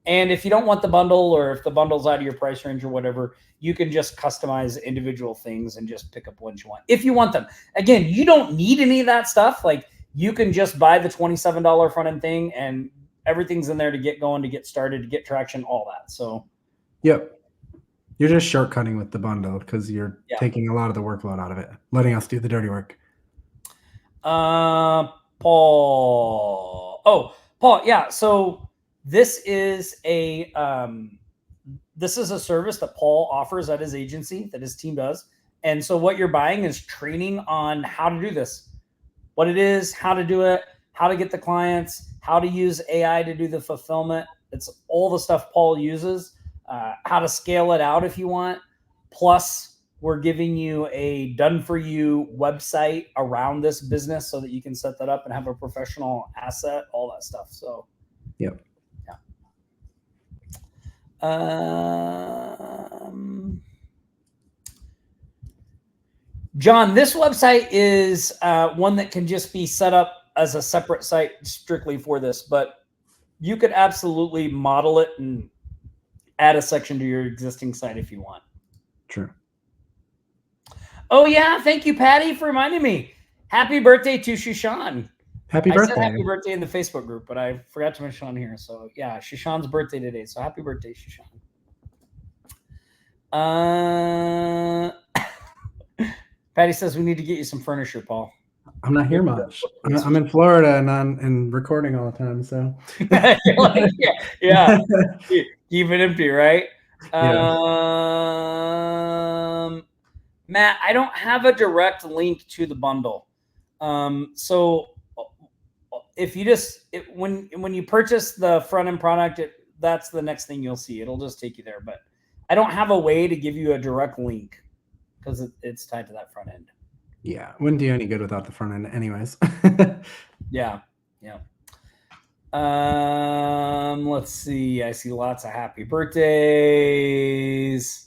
And if you don't want the bundle, or if the bundle's out of your price range or whatever, you can just customize individual things and just pick up ones you want if you want them. Again, you don't need any of that stuff. Like, you can just buy the $27 front end thing, and everything's in there to get going, to get started, to get traction, all that. So, yep. You're just shortcutting with the bundle because you're taking a lot of the workload out of it, letting us do the dirty work. Paul. Yeah. So this is a service that Paul offers at his agency, that his team does. And so what you're buying is training on how to do this, what it is, how to do it, how to get the clients, how to use AI to do the fulfillment. It's all the stuff Paul uses, how to scale it out if you want. Plus, we're giving you a done-for-you website around this business so that you can set that up and have a professional asset, all that stuff. So, yep. John, this website is one that can just be set up as a separate site strictly for this, but you could absolutely model it and add a section to your existing site if you want. True. Oh yeah, thank you, Patty, for reminding me. Happy birthday to Shushan. Happy birthday. I said happy birthday in the Facebook group, but I forgot to mention on here. So yeah, Shushan's birthday today. So happy birthday, Shushan. Patty says we need to get you some furniture, Paul. I'm not here much. I'm in Florida and recording all the time. So yeah. Keep it empty, right? Yeah. Matt, I don't have a direct link to the bundle. So if you when you purchase the front end product, that's the next thing you'll see. It'll just take you there, but I don't have a way to give you a direct link because it's tied to that front end. Yeah, wouldn't do any good without the front end, anyways. Yeah. Let's see. I see lots of happy birthdays.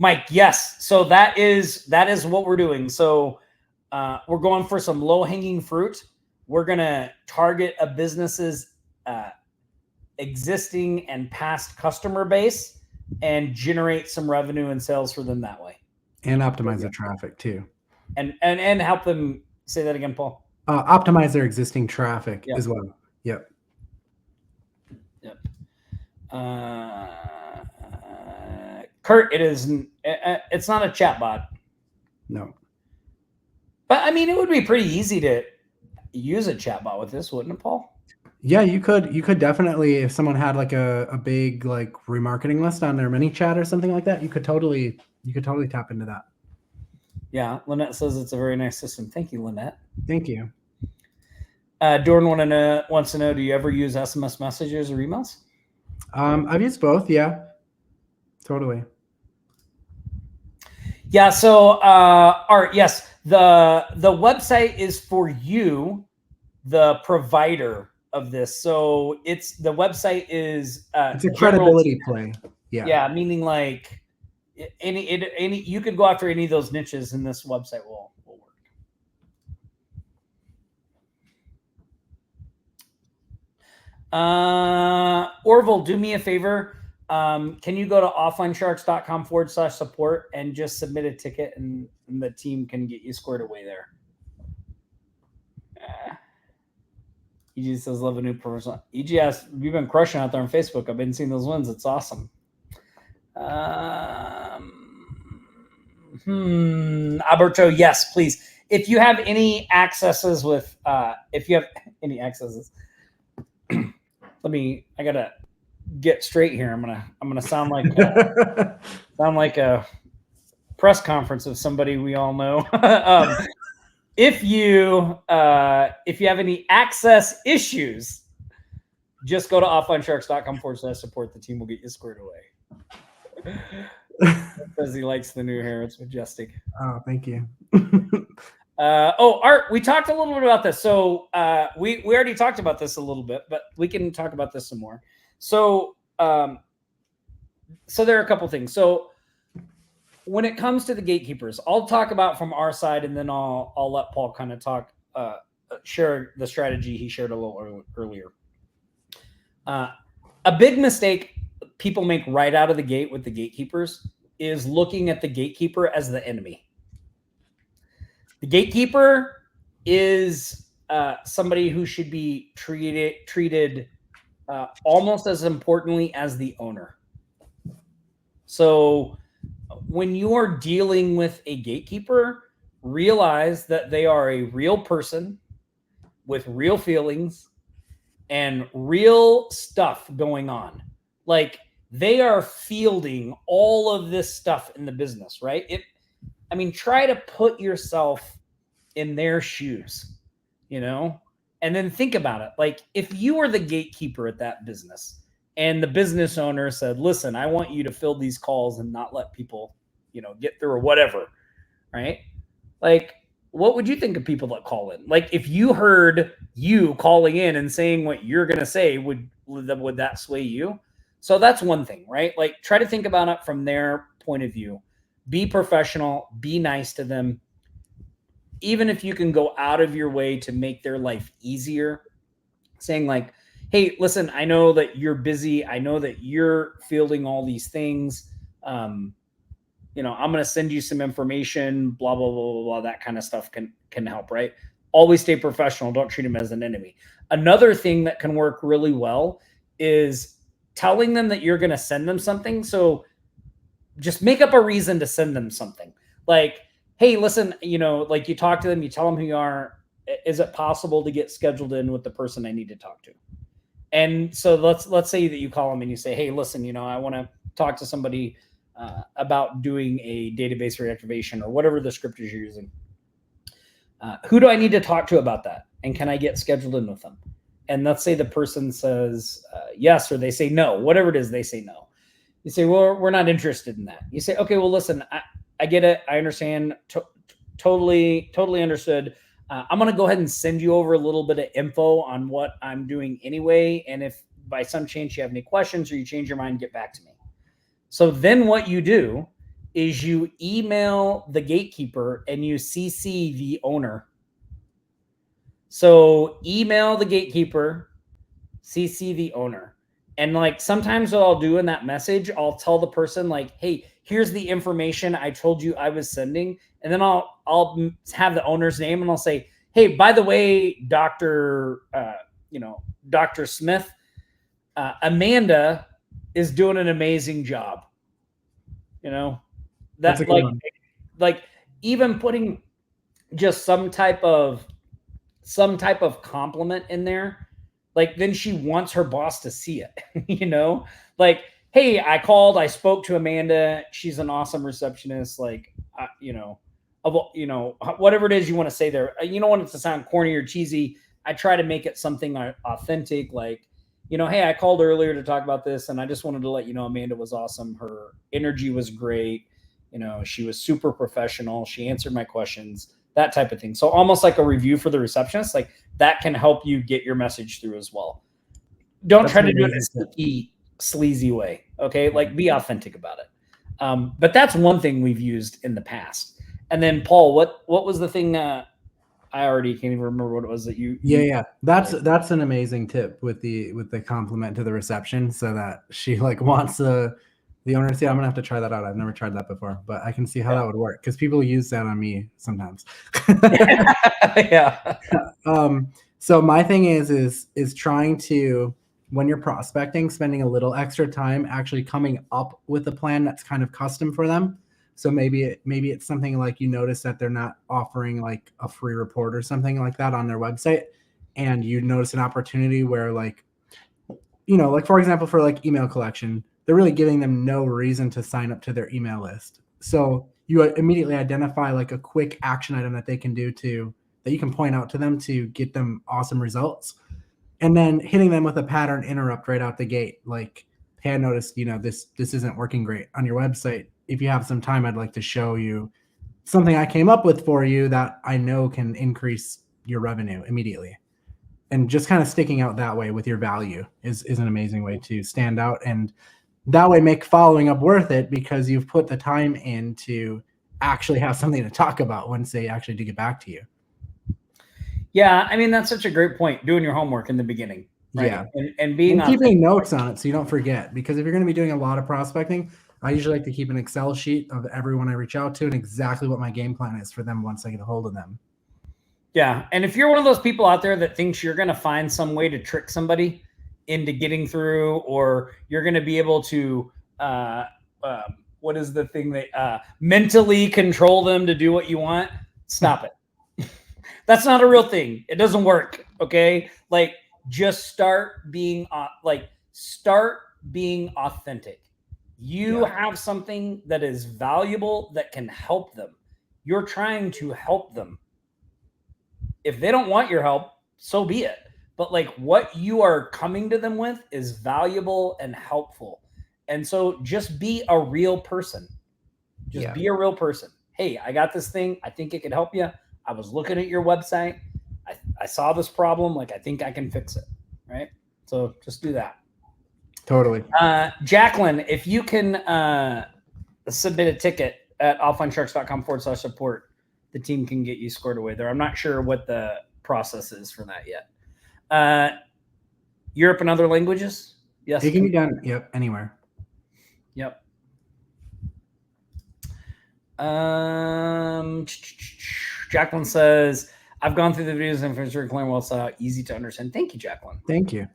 Mike, yes. So that is what we're doing. So we're going for some low-hanging fruit. We're going to target a business's existing and past customer base and generate some revenue and sales for them that way. And optimize the traffic too. And help them, say that again, Paul. Optimize their existing traffic as well. Yep. Kurt, it's not a chat bot. No. But I mean, it would be pretty easy to use a chat bot with this, wouldn't it, Paul? Yeah, you could definitely, if someone had like a big like remarketing list on their mini chat or something like that, you could totally tap into that. Yeah, Lynette says it's a very nice system. Thank you, Lynette. Thank you. Dorn wants to know, do you ever use SMS messages or emails? I've used both. Yeah, totally. Yeah. So, Art, yes, the website is for you, the provider of this. So the website is it's a credibility play. Yeah. Yeah, meaning like any you could go after any of those niches, and this website will work. Orville, do me a favor. Can you go to offlinesharks.com/support and just submit a ticket, and the team can get you squared away there. EG says, love a new person. EG asks, you've been crushing out there on Facebook. I've been seeing those wins. It's awesome. Alberto, yes, please. If you have any accesses with, I gotta get straight here. I'm gonna sound like a press conference of somebody we all know. If you have any access issues, just go to offlinesharks.com/support. The team will get you squared away. Says he likes the new hair. It's majestic. Oh, thank you. Art, we talked a little bit about this. So we already talked about this a little bit, but we can talk about this some more. So there are a couple things. So when it comes to the gatekeepers, I'll talk about from our side, and then I'll let Paul kind of share the strategy he shared a little earlier. A big mistake people make right out of the gate with the gatekeepers is looking at the gatekeeper as the enemy. The gatekeeper is somebody who should be treated almost as importantly as the owner. So when you are dealing with a gatekeeper, realize that they are a real person with real feelings and real stuff going on. Like, they are fielding all of this stuff in the business, right? Try to put yourself in their shoes, and then think about it. Like, if you were the gatekeeper at that business and the business owner said, listen, I want you to fill these calls and not let people, get through or whatever, right? Like, what would you think of people that call in? Like, if you heard you calling in and saying what you're going to say, would that sway you? So that's one thing, right? Like, try to think about it from their point of view. Be professional, be nice to them. Even if you can go out of your way to make their life easier, saying like, hey, listen, I know that you're busy. I know that you're fielding all these things. I'm going to send you some information, blah, blah, blah, blah, blah. That kind of stuff can help, right? Always stay professional. Don't treat them as an enemy. Another thing that can work really well is telling them that you're going to send them something. So just make up a reason to send them something. Like, hey, listen, like, you talk to them, you tell them who you are. Is it possible to get scheduled in with the person I need to talk to? And so let's say that you call them and you say, hey, listen, I want to talk to somebody about doing a database reactivation or whatever the script is you're using. Who do I need to talk to about that? And can I get scheduled in with them? And let's say the person says yes, or they say no, whatever it is, they say no. You say, well, we're not interested in that. You say, okay, well, listen, I get it. I understand. Totally understood. I'm going to go ahead and send you over a little bit of info on what I'm doing anyway. And if by some chance you have any questions or you change your mind, get back to me. So then what you do is you email the gatekeeper and you CC the owner. So email the gatekeeper, CC the owner. And like, sometimes what I'll do in that message, I'll tell the person like, hey, here's the information I told you I was sending. And then I'll have the owner's name and I'll say, hey, by the way, Dr. Smith, Amanda is doing an amazing job. That's like even putting just some type of compliment in there. Like, then she wants her boss to see it, like, hey, I called, I spoke to Amanda. She's an awesome receptionist. Like, whatever it is you want to say there. You don't want it to sound corny or cheesy. I try to make it something authentic. Like, hey, I called earlier to talk about this, and I just wanted to let you know Amanda was awesome. Her energy was great. She was super professional. She answered my questions, that type of thing. So almost like a review for the receptionist, like that can help you get your message through as well. Don't try to do it in a sneaky, sleazy way. Okay. Like, be authentic about it. But that's one thing we've used in the past. And then Paul, what was the thing I already can't even remember what it was that you. Yeah. That's an amazing tip with the compliment to the reception, so that she like wants the owner to see. I'm gonna have to try that out. I've never tried that before, but I can see how that would work because people use that on me sometimes. Yeah. So my thing is trying to, when you're prospecting, spending a little extra time actually coming up with a plan that's kind of custom for them. So maybe it's something like, you notice that they're not offering like a free report or something like that on their website, and you notice an opportunity where, like, like, for example, for like email collection, they're really giving them no reason to sign up to their email list. So you immediately identify like a quick action item that they can do that you can point out to them to get them awesome results. And then hitting them with a pattern interrupt right out the gate. Like, hey, I noticed, this isn't working great on your website. If you have some time, I'd like to show you something I came up with for you that I know can increase your revenue immediately. And just kind of sticking out that way with your value is an amazing way to stand out. And that way make following up worth it, because you've put the time in to actually have something to talk about once they actually do get back to you. Yeah, that's such a great point. Doing your homework in the beginning, right? Yeah. And being And keeping notes on it so you don't forget. Because if you're going to be doing a lot of prospecting, I usually like to keep an Excel sheet of everyone I reach out to and exactly what my game plan is for them once I get a hold of them. Yeah. And if you're one of those people out there that thinks you're going to find some way to trick somebody into getting through, or you're going to be able to, what is the thing that mentally control them to do what you want? Stop it. That's not a real thing. It doesn't work. Okay. Like, just start being authentic. You have something that is valuable that can help them. You're trying to help them. If they don't want your help, so be it. But like, what you are coming to them with is valuable and helpful. And so just be a real person. Just be a real person. Hey, I got this thing. I think it could help you. I was looking at your website. I saw this problem. Like, I think I can fix it. Right. So just do that. Totally. Jacqueline, if you can submit a ticket at offlinesharks.com/support, the team can get you scored away there. I'm not sure what the process is for that yet. Europe and other languages? Yes. It can be done. Yep. Anywhere. Yep. Jacqueline says, I've gone through the videos and it's very clear and well set out, easy to understand. Thank you, Jacqueline. Thank you.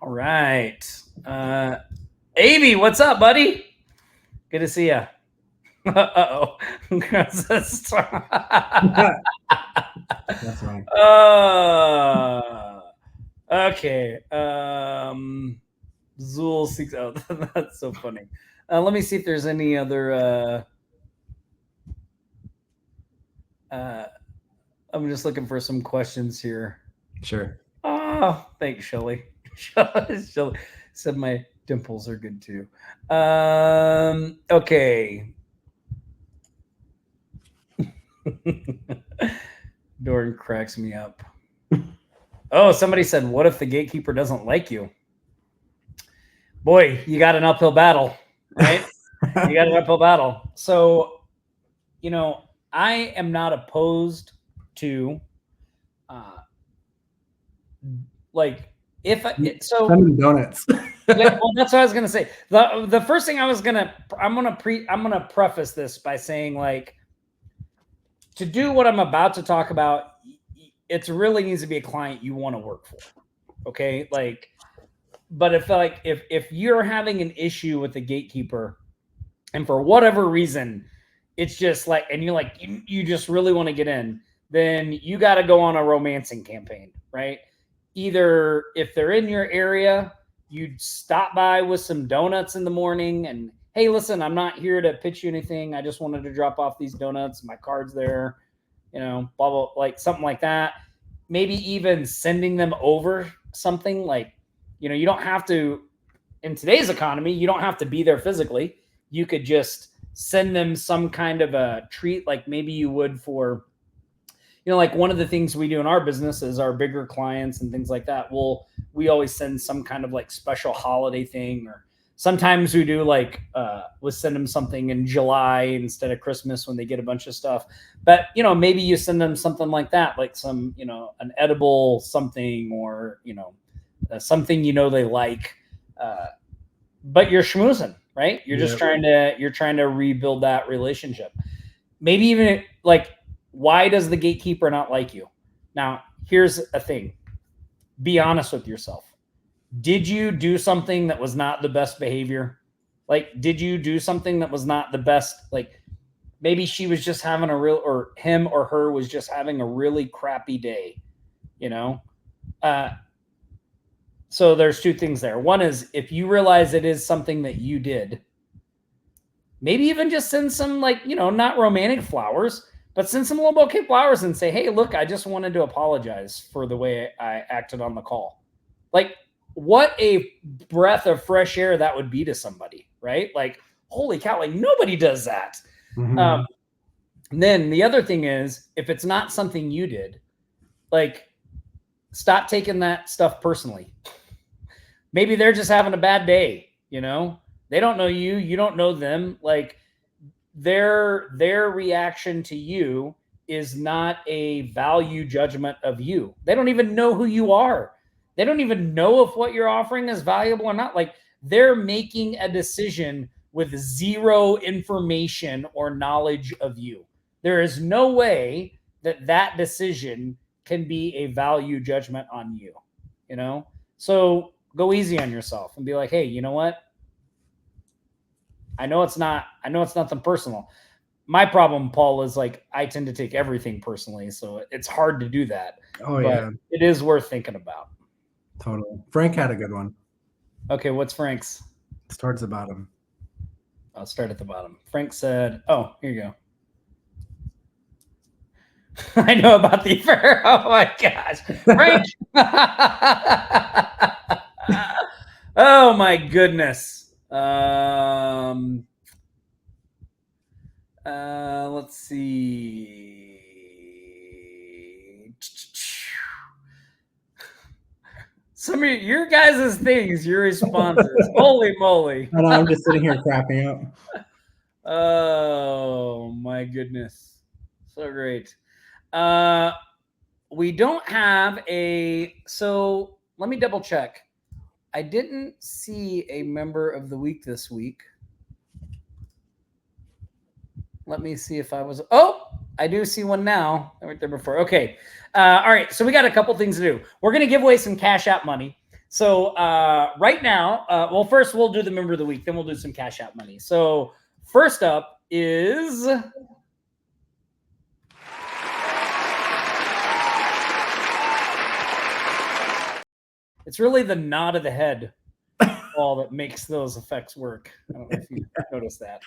All right. Avi, what's up, buddy? Good to see you. Uh-oh. That's right. Okay. Zool 6. Oh, that's so funny. Let me see if there's any other. I'm just looking for some questions here. Sure. Oh, thanks, Shelly. Shelly said my dimples are good too. Okay. Dorn cracks me up. Oh, somebody said, what if the gatekeeper doesn't like you? Boy, you got an uphill battle, right? You got an uphill battle. So, I am not opposed to sending donuts. Yeah, well, that's what I was gonna say. The first thing I'm gonna preface this by saying, like, to do what I'm about to talk about, it really needs to be a client you want to work for. Okay, like, but if you're having an issue with the gatekeeper, and for whatever reason, it's just like, and you're like, you just really want to get in, then you got to go on a romancing campaign, right? Either if they're in your area, you'd stop by with some donuts in the morning and, hey, listen, I'm not here to pitch you anything. I just wanted to drop off these donuts. My card's there, blah, blah, like something like that. Maybe even sending them over something like, you don't have to, in today's economy, you don't have to be there physically. You could just send them some kind of a treat, like maybe you would for, like one of the things we do in our business is our bigger clients and things like that. We always send some kind of like special holiday thing, or sometimes we do like, we'll send them something in July instead of Christmas when they get a bunch of stuff. But, maybe you send them something like that, like some, an edible something, or, something, they like, but you're schmoozing, right? You're just trying to rebuild that relationship. Maybe even like, why does the gatekeeper not like you? Now, here's a thing. Be honest with yourself. Did you do something that was not the best behavior? Like, did you do something that was not the best? Like, maybe she was just having or him or her was just having a really crappy day, So there's two things there. One is, if you realize it is something that you did, maybe even just send some, like, not romantic flowers, but send some little bouquet flowers and say, hey, look, I just wanted to apologize for the way I acted on the call. Like, what a breath of fresh air that would be to somebody, right? Like, holy cow, like nobody does that. Mm-hmm. Then the other thing is, if it's not something you did, like, stop taking that stuff personally. Maybe they're just having a bad day, they don't know you, you don't know them. Like, their reaction to you is not a value judgment of you. They don't even know who you are. They don't even know if what you're offering is valuable or not. Like, they're making a decision with zero information or knowledge of you. There is no way that decision can be a value judgment on you, you know? So go easy on yourself and be like, hey, you know what? I know it's nothing personal. My problem, Paul, is like, I tend to take everything personally. So it's hard to do that. Oh, but yeah. It is worth thinking about. Totally. Frank had a good one. Okay. What's Frank's? It's towards the bottom. I'll start at the bottom. Frank said, oh, here you go. I know about the affair. Oh my gosh. Frank. Oh my goodness. Let's see. Some of your guys' things, your responses. Holy moly. And I'm just sitting here cracking up. Oh my goodness. So great. We don't have so let me double check. I didn't see a member of the week this week. Let me see if I was, I do see one now. I went there before. Okay. All right. So we got a couple things to do. We're going to give away some Cash App money. So right now, well, first we'll do the member of the week, then we'll do some Cash App money. So first up is it's really the nod of the head all that makes those effects work. I don't know if you noticed that.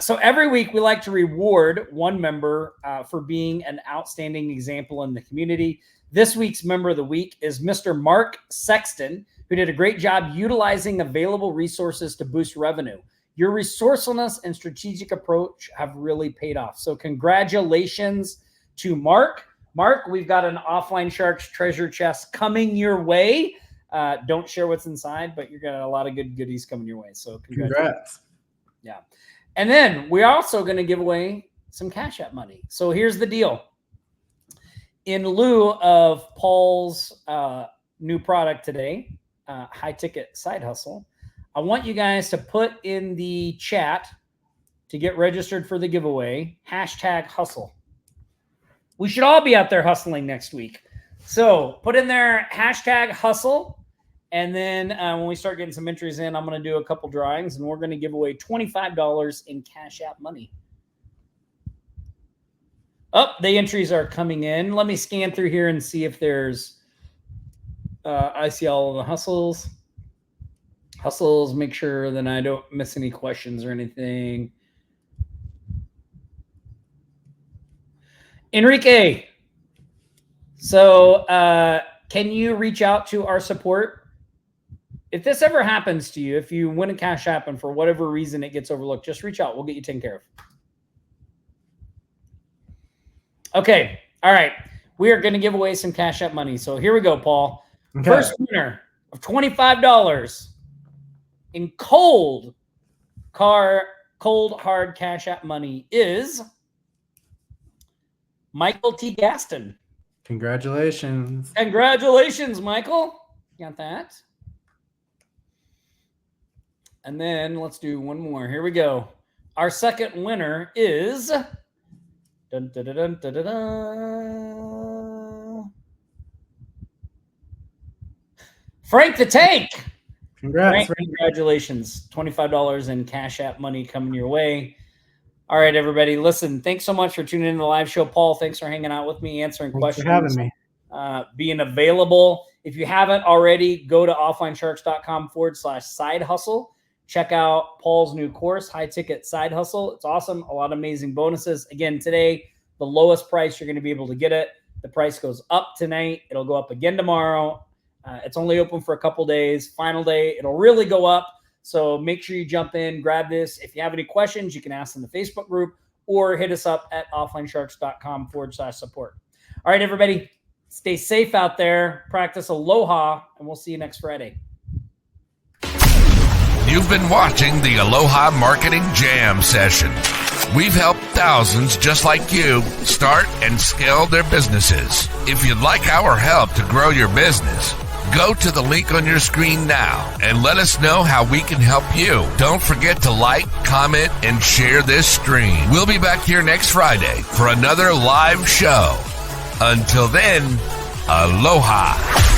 So every week we like to reward one member for being an outstanding example in the community. This week's member of the week is Mr. Mark Sexton, who did a great job utilizing available resources to boost revenue. Your resourcefulness and strategic approach have really paid off. So congratulations to Mark. Mark, we've got an Offline Sharks treasure chest coming your way. Don't share what's inside, but you're getting a lot of good goodies coming your way. So congrats. Yeah. And then we're also going to give away some Cash App money. So here's the deal. In lieu of Paul's new product today, high ticket side hustle, I want you guys to put in the chat to get registered for the giveaway, #hustle. We should all be out there hustling next week. So put in there #hustle. And then when we start getting some entries in, I'm going to do a couple drawings, and we're going to give away $25 in Cash App money. Oh, the entries are coming in. Let me scan through here and see if there's I see all of the hustles. Hustles, make sure that I don't miss any questions or anything. Enrique, so can you reach out to our support? If this ever happens to you, if you win a Cash App and for whatever reason it gets overlooked, just reach out. We'll get you taken care of. Okay. All right. We are going to give away some Cash App money. So here we go, Paul. Okay. First winner of $25 in cold hard Cash App money is Michael T. Gaston. Congratulations. Congratulations, Michael. Got that. And then let's do one more. Here we go. Our second winner is dun, dun, dun, dun, dun, dun, dun. Frank the Tank. Congrats. Frank, congratulations. $25 in Cash App money coming your way. All right, everybody. Listen, thanks so much for tuning in to the live show. Paul, thanks for hanging out with me, answering questions. Thanks for having me. Being available. If you haven't already, go to offlinesharks.com/side hustle. Check out Paul's new course, High Ticket Side Hustle. It's awesome. A lot of amazing bonuses. Again, today, the lowest price you're going to be able to get it. The price goes up tonight. It'll go up again tomorrow. It's only open for a couple days. Final day, it'll really go up. So make sure you jump in, grab this. If you have any questions, you can ask in the Facebook group or hit us up at offlinesharks.com/support. All right, everybody, stay safe out there. Practice aloha, and we'll see you next Friday. You've been watching the Aloha Marketing Jam session. We've helped thousands just like you start and scale their businesses. If you'd like our help to grow your business, Go to the link on your screen now and let us know how we can help you. Don't forget to like, comment, and share this stream. We'll be back here next Friday for another live show. Until then, aloha.